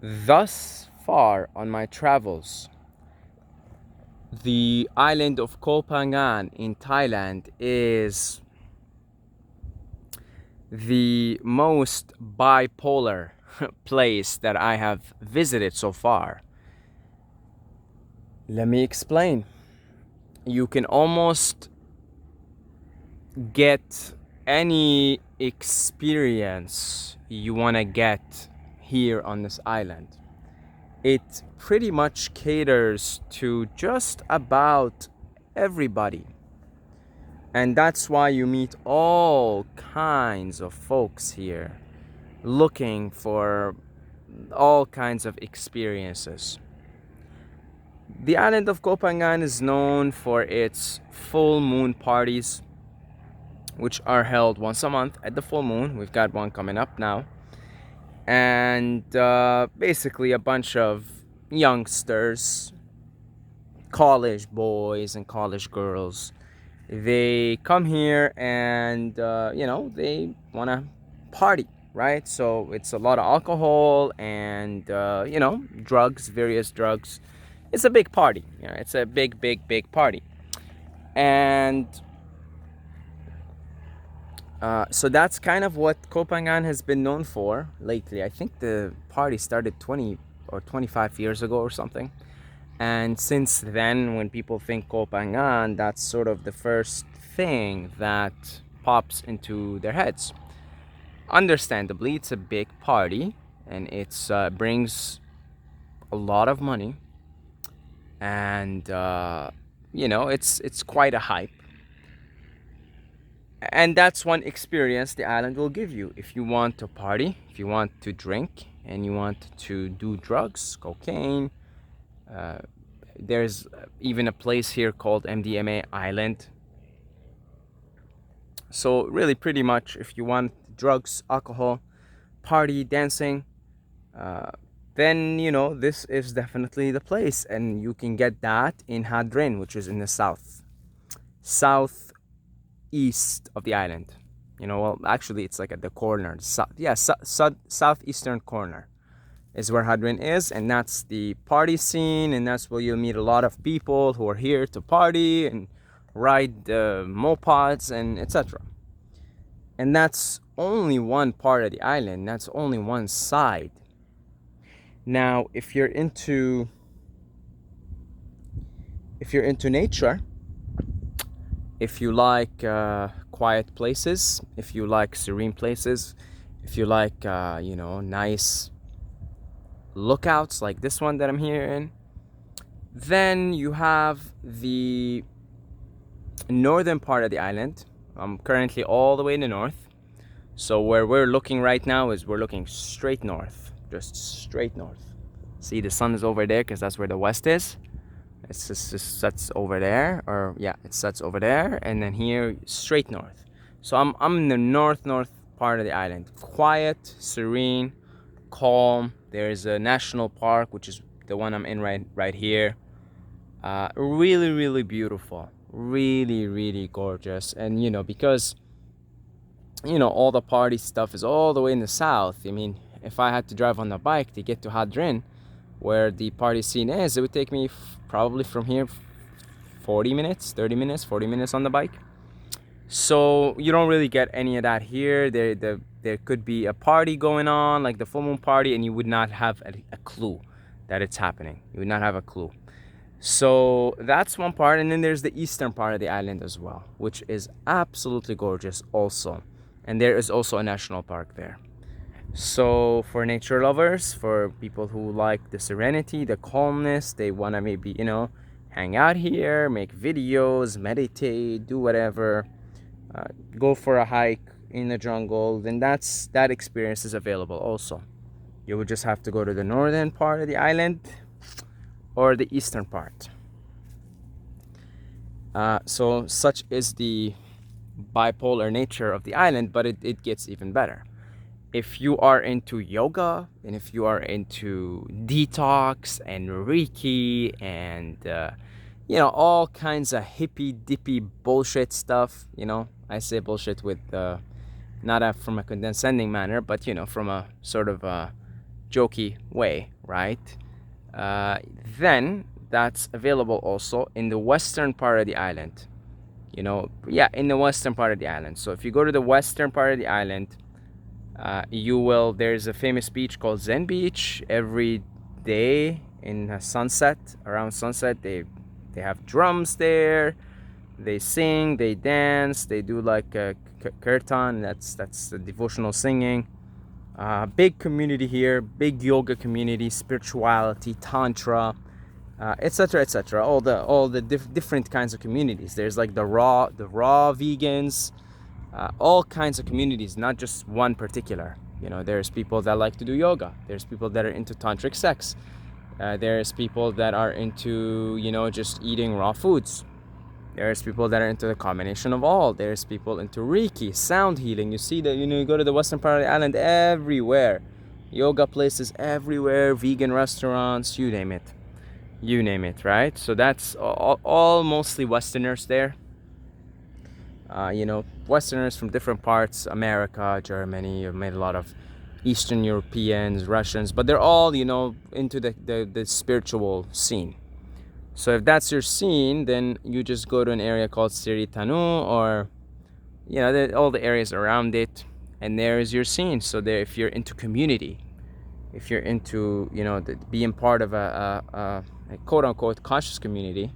Thus far on my travels, the island of Phangan in Thailand is the most bipolar place that I have visited so far. Let me explain. You can almost get any experience you want to get here on this island. It pretty much caters to just about everybody. And that's why you meet all kinds of folks here looking for all kinds of experiences. The island of Kopangan is known for its full moon parties, which are held once a month at the full moon. We've got one coming up now. And basically a bunch of youngsters, college boys and college girls, they come here and they want to party, right? So it's a lot of alcohol and drugs, various drugs. It's a big party. It's a big party. And so that's kind of what Kopangan has been known for lately. I think the party started 20 or 25 years ago or something. And since then, when people think Kopangan, that's sort of the first thing that pops into their heads. Understandably, it's a big party and it's brings a lot of money. And, it's quite a hype. And that's one experience the island will give you. If you want to party, if you want to drink, and you want to do drugs, cocaine, there's even a place here called MDMA Island. So really pretty much if you want drugs, alcohol, party, dancing, then this is definitely the place. And you can get that in Hadrin, which is in the southeast of the island. Well, actually it's like at the corner, southeastern corner is where Hadrin is, and that's the party scene, and that's where you'll meet a lot of people who are here to party and ride mopeds and etc. And that's only one part of the island. That's only one side. Now, if you're into nature, if you like quiet places, if you like serene places, if you like nice lookouts like this one that I'm here in, then you have the northern part of the island. I'm currently all the way in the north. So where we're looking right now is we're looking straight north, just straight north. See, the sun is over there because that's where the west is. It just sets over there, or yeah, it sets over there, and then here straight north. So I'm in the north part of the island. Quiet, serene, calm. There's a national park, which is the one I'm in right here. Really beautiful, really gorgeous. And because all the party stuff is all the way in the south. I mean, if I had to drive on the bike to get to Hadrin, where the party scene is, it would take me probably from here 40 minutes, 30 minutes, 40 minutes on the bike. So you don't really get any of that here. There could be a party going on, like the full moon party, and you would not have a clue that it's happening. You would not have a clue. So that's one part. And then there's the eastern part of the island as well, which is absolutely gorgeous also. And there is also a national park there. So for nature lovers, for people who like the serenity, the calmness, they want to maybe, hang out here, make videos, meditate, do whatever, go for a hike in the jungle, then that experience is available also. You would just have to go to the northern part of the island or the eastern part. So such is the bipolar nature of the island, but it gets even better. If you are into yoga, and if you are into detox and Reiki and all kinds of hippy dippy bullshit stuff, I say bullshit with not from a condescending manner, but from a sort of a jokey way, right? Then that's available also in the western part of the island. Yeah, in the western part of the island. So if you go to the western part of the island, there's a famous beach called Zen Beach. Every day in sunset, around sunset, they have drums there. They sing, they dance, they do like a kirtan. That's the devotional singing. Big community here, big yoga community, spirituality, tantra, etc., etc. All the different kinds of communities. There's like the raw vegans, all kinds of communities, not just one particular. There's people that like to do yoga. There's people that are into tantric sex. There's people that are into just eating raw foods. There's people that are into the combination of all. There's people into Reiki, sound healing. You see that, you go to the western part of the island, everywhere. Yoga places everywhere, vegan restaurants, you name it. You name it, right? So that's all mostly Westerners there. Westerners from different parts, America, Germany. You've made a lot of Eastern Europeans, Russians, but they're all, into the spiritual scene. So if that's your scene, then you just go to an area called Siri Tanu, or all the areas around it, and there is your scene. So there, if you're into community, if you're into being part of a quote unquote conscious community,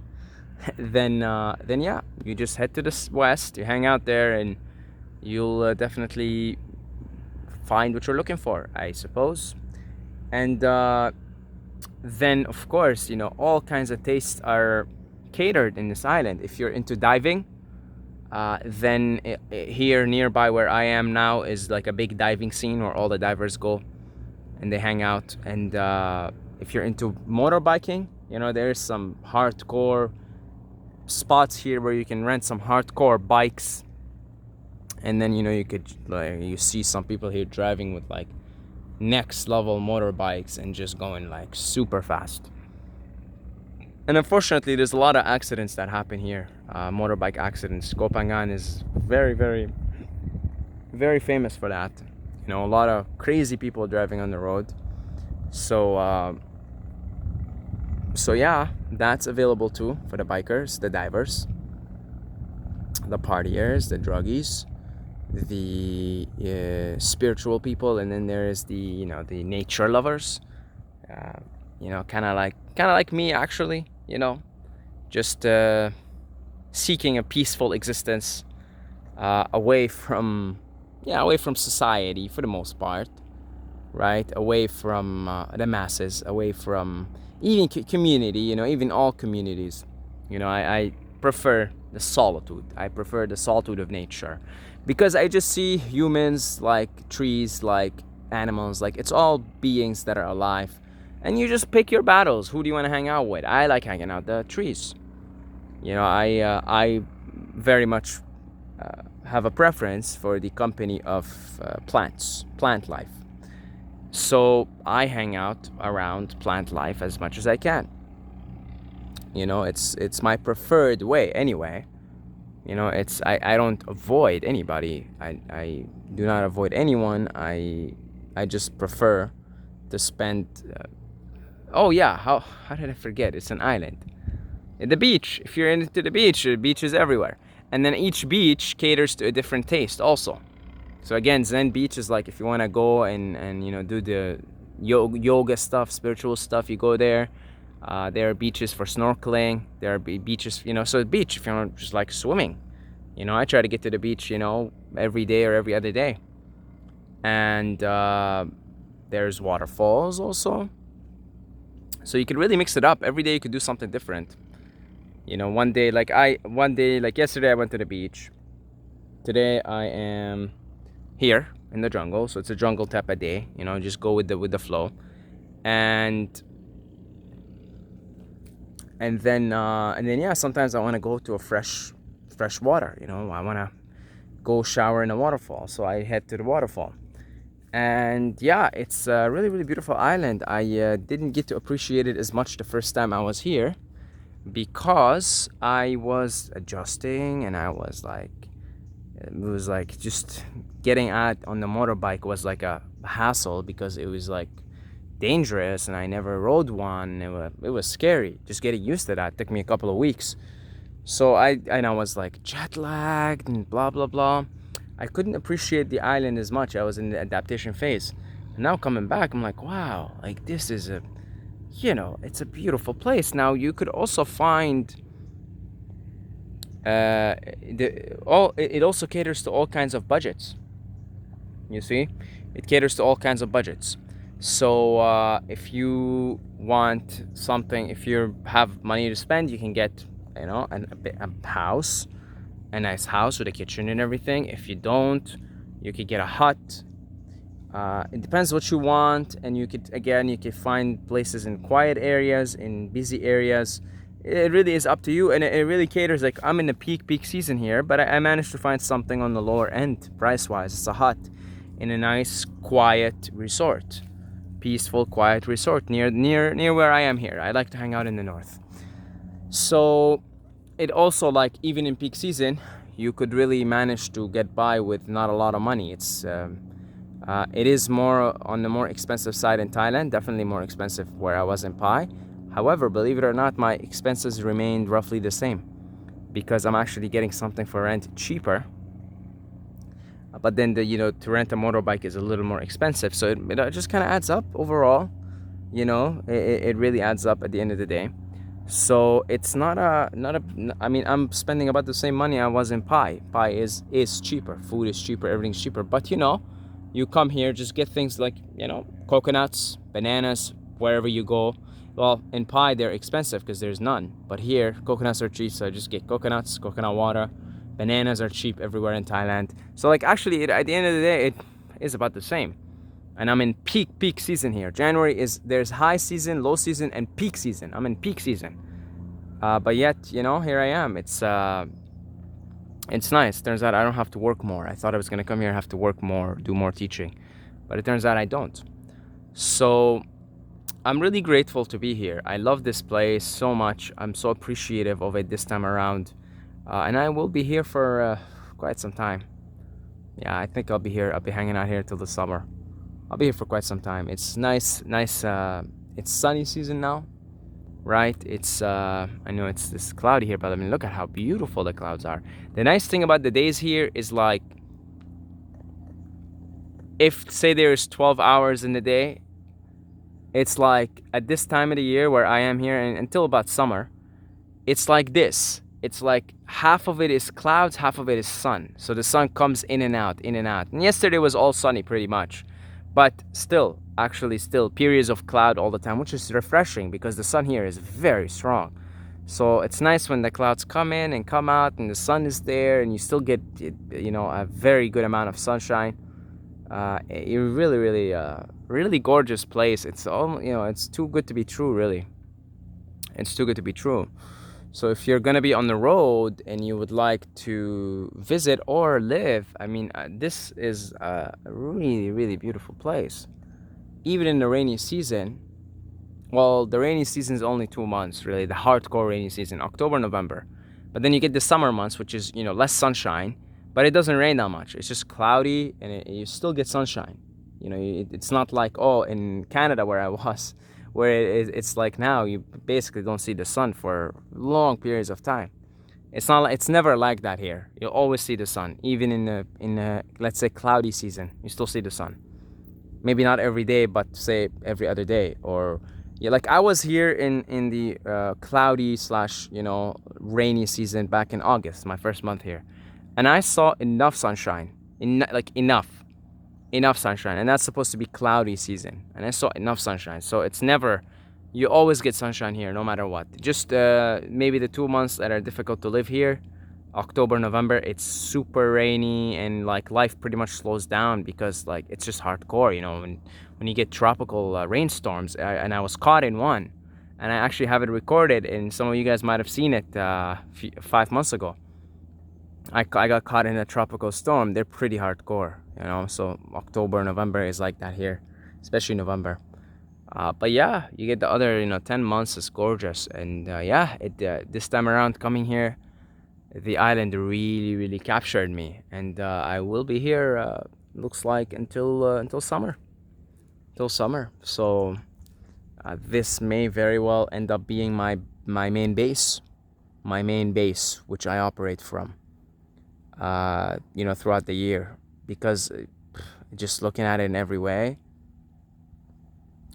then yeah, you just head to the west, you hang out there, and you'll definitely find what you're looking for, I suppose. And then of course, all kinds of tastes are catered in this island. If you're into diving, then here nearby where I am now is like a big diving scene where all the divers go and they hang out. And if you're into motorbiking, there's some hardcore spots here where you can rent some hardcore bikes. And then you could you see some people here driving with like next level motorbikes and just going like super fast. And unfortunately, there's a lot of accidents that happen here, motorbike accidents. PHANGAN is very, very, very famous for that. A lot of crazy people driving on the road. So yeah, that's available too for the bikers, the divers, the partiers, the druggies, the spiritual people, and then there is the the nature lovers. Kind of like me, actually. Just seeking a peaceful existence, away from society for the most part, right? Away from the masses, away from even community. Even all communities. I prefer the solitude. I prefer the solitude of nature, because I just see humans like trees, like animals, like it's all beings that are alive. And you just pick your battles. Who do you want to hang out with? I like hanging out the trees. I very much have a preference for the company of plant life. So I hang out around plant life as much as I can. It's my preferred way anyway. I don't avoid anybody. I do not avoid anyone. I just prefer to spend. Oh yeah, how did I forget? It's an island. The beach. If you're into the beach is everywhere. And then each beach caters to a different taste also. So again, Zen Beach is like if you want to go and do the yoga stuff, spiritual stuff, you go there. There are beaches for snorkeling. There are beaches, so beach if you want just like swimming. I try to get to the beach, every day or every other day. And there's waterfalls also. So you could really mix it up. Every day you could do something different. One day like yesterday I went to the beach. Today I am here in the jungle, so it's a jungle type of day. Just go with the flow. And then yeah, sometimes I want to go to a fresh water. I want to go shower in a waterfall, so I head to the waterfall. And yeah, it's a really, really beautiful island. I didn't get to appreciate it as much the first time I was here, because I was adjusting, and I was like, it was like just getting out on the motorbike was like a hassle, because it was like dangerous, and I never rode one. It was scary. Just getting used to that took me a couple of weeks. So I was like jet lagged and blah blah blah. I couldn't appreciate the island as much. I was in the adaptation phase. And now coming back, I'm like, wow, like this is a, it's a beautiful place. Now you could also find it also caters to all kinds of budgets. You see, it caters to all kinds of budgets. So if you want something, if you have money to spend, you can get, a house, a nice house with a kitchen and everything. If you don't, you could get a hut. It depends what you want, and you could find places in quiet areas, in busy areas. It really is up to you, and it really caters. Like, I'm in the peak season here, but I managed to find something on the lower end price wise. It's a hut in a nice quiet resort, peaceful quiet resort near where I am here. I like to hang out in the north. So it also, like, even in peak season, you could really manage to get by with not a lot of money. It is more on the more expensive side in Thailand, definitely more expensive where I was in Pai. However, believe it or not, my expenses remained roughly the same because I'm actually getting something for rent cheaper. But then to rent a motorbike is a little more expensive, so it just kind of adds up overall. It really adds up at the end of the day. So it's not a I mean, I'm spending about the same money I was in Pai. Pai is cheaper, food is cheaper, everything's cheaper. But you come here, just get things like coconuts, bananas wherever you go. Well, in Pai they're expensive because there's none, but here coconuts are cheap, so I just get coconuts, coconut water. Bananas are cheap everywhere in Thailand. So, like, actually at the end of the day, it is about the same. And I'm in peak season here. There's high season, low season, and peak season. I'm in peak season. But yet, here I am. It's nice. Turns out I don't have to work more. I thought I was gonna come here and have to work more, do more teaching, but it turns out I don't. So I'm really grateful to be here. I love this place so much. I'm so appreciative of it this time around. And I will be here for quite some time. Yeah, I think I'll be here. I'll be hanging out here till the summer. I'll be here for quite some time. It's nice. It's sunny season now, right? I know it's this cloudy here, but I mean, look at how beautiful the clouds are. The nice thing about the days here is, like, if say there's 12 hours in the day, it's like at this time of the year where I am here and until about summer, it's like this. It's like half of it is clouds, half of it is sun. So the sun comes in and out, in and out. And yesterday was all sunny pretty much. But still periods of cloud all the time, which is refreshing because the sun here is very strong. So it's nice when the clouds come in and come out and the sun is there and you still get, a very good amount of sunshine. You're really gorgeous place. It's all, it's too good to be true, really. It's too good to be true. So if you're gonna be on the road and you would like to visit or live, I mean, this is a really beautiful place. Even in the rainy season, well, the rainy season is only 2 months, really, the hardcore rainy season, October, November. But then you get the summer months, which is, less sunshine, but it doesn't rain that much. It's just cloudy and you still get sunshine. It's not like, in Canada where I was, where it's like now you basically don't see the sun for long periods of time. It's never like that here. You'll always see the sun, even in the let's say cloudy season. You still see the sun. Maybe not every day, but say every other day. Or yeah, like I was here in the cloudy slash rainy season back in August, my first month here, and I saw enough sunshine, enough sunshine, and that's supposed to be cloudy season, and I saw enough sunshine. So it's never, you always get sunshine here no matter what. Just maybe the 2 months that are difficult to live here, October, November, it's super rainy and like life pretty much slows down because like it's just hardcore, when you get tropical rainstorms. And I was caught in one, and I actually have it recorded, and some of you guys might have seen it 5 months ago. I got caught in a tropical storm. They're pretty hardcore, so October, November is like that here, especially November. But yeah, you get the other 10 months is gorgeous. And this time around coming here, the island really captured me. And I will be here looks like until summer. So This may very well end up being my main base, which I operate from, throughout the year, because just looking at it in every way.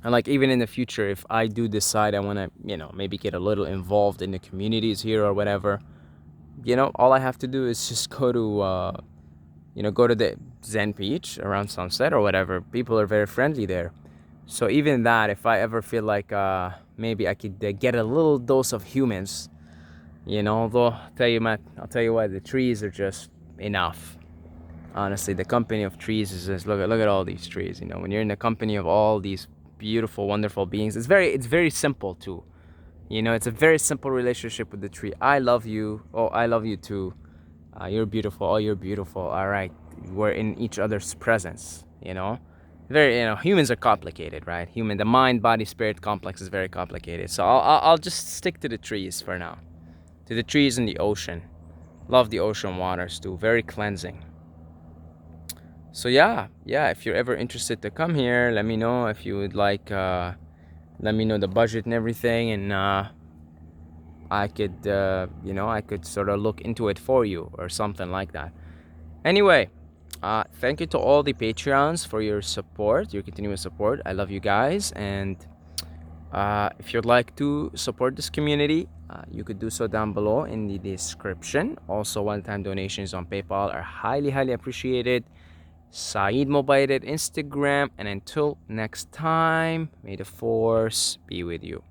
And like even in the future, if I do decide I want to, maybe get a little involved in the communities here or whatever, all I have to do is just go to the Zen beach around sunset or whatever. People are very friendly there. So even that, if I ever feel like maybe I could get a little dose of humans, though I'll tell you what, the trees are just enough. Honestly, the company of trees is just, look at all these trees. When you're in the company of all these beautiful, wonderful beings, it's very simple too. It's a very simple relationship with the tree. I love you. Oh, I love you too. You're beautiful. Oh, you're beautiful. All right, we're in each other's presence. Very, humans are complicated, right? The mind, body, spirit complex is very complicated. So I'll just stick to the trees for now. To the trees and the ocean. Love the ocean waters too. Very cleansing. So yeah, if you're ever interested to come here, let me know. If you would like, let me know the budget and everything, and I could sort of look into it for you or something like that. Anyway, thank you to all the Patreons for your support, your continuous support. I love you guys, and if you'd like to support this community, you could do so down below in the description. Also, one-time donations on PayPal are highly, highly appreciated. Saeed Mobile at Instagram, and until next time, may the force be with you.